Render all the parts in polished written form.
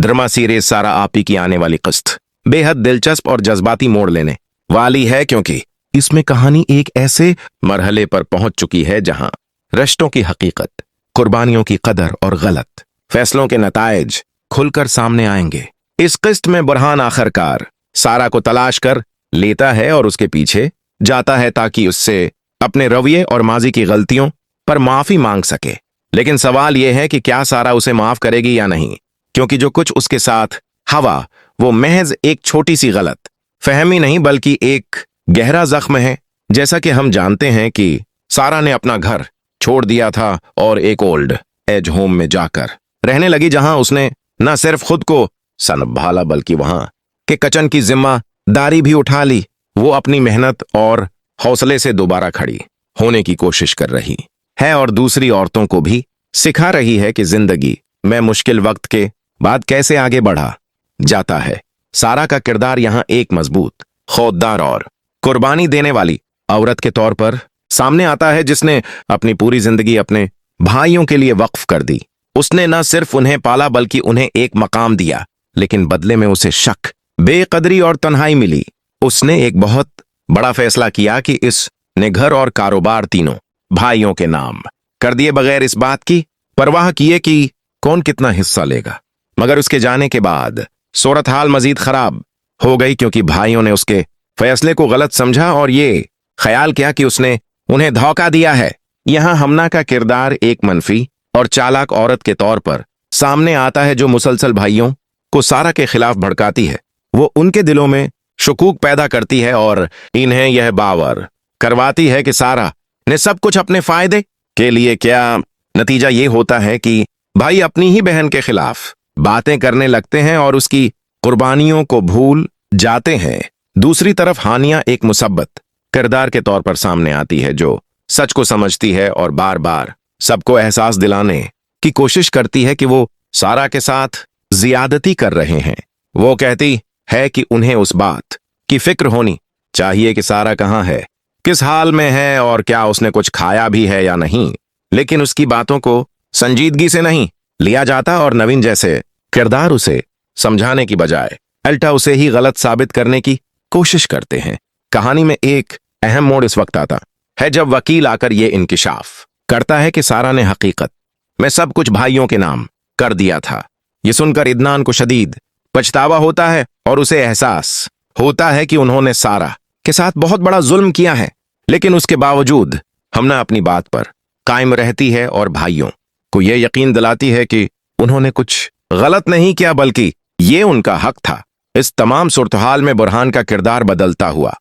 Drama series सारा आपी की आने वाली किस्त बेहद दिलचस्प और जज्बाती मोड़ लेने वाली है, क्योंकि इसमें कहानी एक ऐसे मरहले पर पहुंच चुकी है जहां रिश्तों की हकीकत, कुर्बानियों की कदर और गलत फैसलों के नतायज खुलकर सामने आएंगे। इस किस्त में बुरहान आखिरकार सारा को तलाश कर लेता है और उसके पीछे जाता है ताकि उससे अपने रवैये और माजी की गलतियों पर माफी मांग सके। लेकिन सवाल यह है कि क्या सारा उसे माफ करेगी या नहीं, क्योंकि जो कुछ उसके साथ हवा वो महज एक छोटी सी गलत फहमी नहीं बल्कि एक गहरा जख्म है। जैसा कि हम जानते हैं कि सारा ने अपना घर छोड़ दिया था और एक ओल्ड एज होम में जाकर रहने लगी, जहां उसने न सिर्फ खुद को संभाला बल्कि वहां के किचन की जिम्मेदारी भी उठा ली। वो अपनी मेहनत और हौसले से दोबारा खड़ी होने की कोशिश कर रही है और दूसरी औरतों को भी सिखा रही है कि जिंदगी में मुश्किल वक्त के बाद कैसे आगे बढ़ा जाता है। सारा का किरदार यहां एक मजबूत, खुददार और कुर्बानी देने वाली औरत के तौर पर सामने आता है, जिसने अपनी पूरी जिंदगी अपने भाइयों के लिए वक्फ कर दी। उसने न सिर्फ उन्हें पाला बल्कि उन्हें एक मकाम दिया, लेकिन बदले में उसे शक, बेकदरी और तन्हाई मिली। उसने एक बहुत बड़ा फैसला किया कि इसने घर और कारोबार तीनों भाइयों के नाम कर दिए, बगैर इस बात की परवाह किए कि कौन कितना हिस्सा लेगा। मगर उसके जाने के बाद सूरत हाल मजीद खराब हो गई, क्योंकि भाइयों ने उसके फैसले को गलत समझा और ये ख्याल किया कि उसने उन्हें धोखा दिया है। यहां हमना का किरदार एक मनफी और चालाक औरत के तौर पर सामने आता है, जो मुसलसल भाइयों को सारा के खिलाफ भड़काती है। वो उनके दिलों में शुकूक पैदा करती है और इन्हें यह बावर करवाती है कि सारा ने सब कुछ अपने फायदे के लिए किया। नतीजा ये होता है कि भाई अपनी ही बहन के खिलाफ बातें करने लगते हैं और उसकी कुर्बानियों को भूल जाते हैं। दूसरी तरफ हानिया एक मुसब्बत किरदार के तौर पर सामने आती है, जो सच को समझती है और बार बार सबको एहसास दिलाने की कोशिश करती है कि वो सारा के साथ जियादती कर रहे हैं। वो कहती है कि उन्हें उस बात की फिक्र होनी चाहिए कि सारा कहाँ है, किस हाल में है और क्या उसने कुछ खाया भी है या नहीं। लेकिन उसकी बातों को संजीदगी से नहीं लिया जाता और नवीन जैसे किरदार उसे समझाने की बजाय उल्टा उसे ही गलत साबित करने की कोशिश करते हैं। कहानी में एक अहम मोड़ इस वक्त आता है जब वकील आकर यह इंकिशाफ करता है कि सारा ने हकीकत में सब कुछ भाइयों के नाम कर दिया था। यह सुनकर इदनान को शदीद पछतावा होता है और उसे एहसास होता है कि उन्होंने सारा के साथ बहुत बड़ा जुल्म किया है। लेकिन उसके बावजूद हमना अपनी बात पर कायम रहती है और भाइयों को यह यकीन दिलाती है कि उन्होंने कुछ गलत नहीं किया बल्कि ये उनका हक था। इस तमाम सूरतहाल में बुरहान का किरदार बदलता हुआ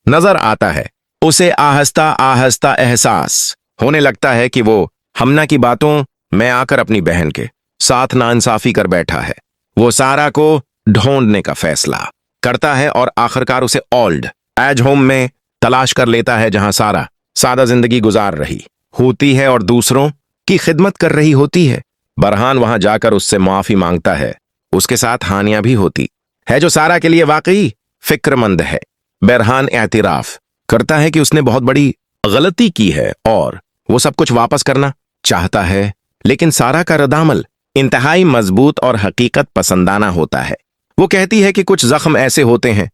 नजर आता है। उसे आहिस्ता आहिस्ता एहसास होने लगता है कि वो हमना की बातों में आकर अपनी बहन के साथ नाइंसाफी कर बैठा है। वो सारा को ढूंढने का फैसला करता है और आखिरकार उसे ओल्ड एज होम में तलाश कर लेता है, जहां सारा सादा जिंदगी गुजार रही होती है और दूसरों की खिदमत कर रही होती है। बुरहान वहां जाकर उससे माफी मांगता है। उसके साथ हानिया भी होती है, जो सारा के लिए वाकई फिक्रमंद है। बुरहान एतराफ करता है कि उसने बहुत बड़ी गलती की है और वो सब कुछ वापस करना चाहता है। लेकिन सारा का रद्दामल इंतहाई मजबूत और हकीकत पसंदाना होता है। वो कहती है कि कुछ जख्म ऐसे होते हैं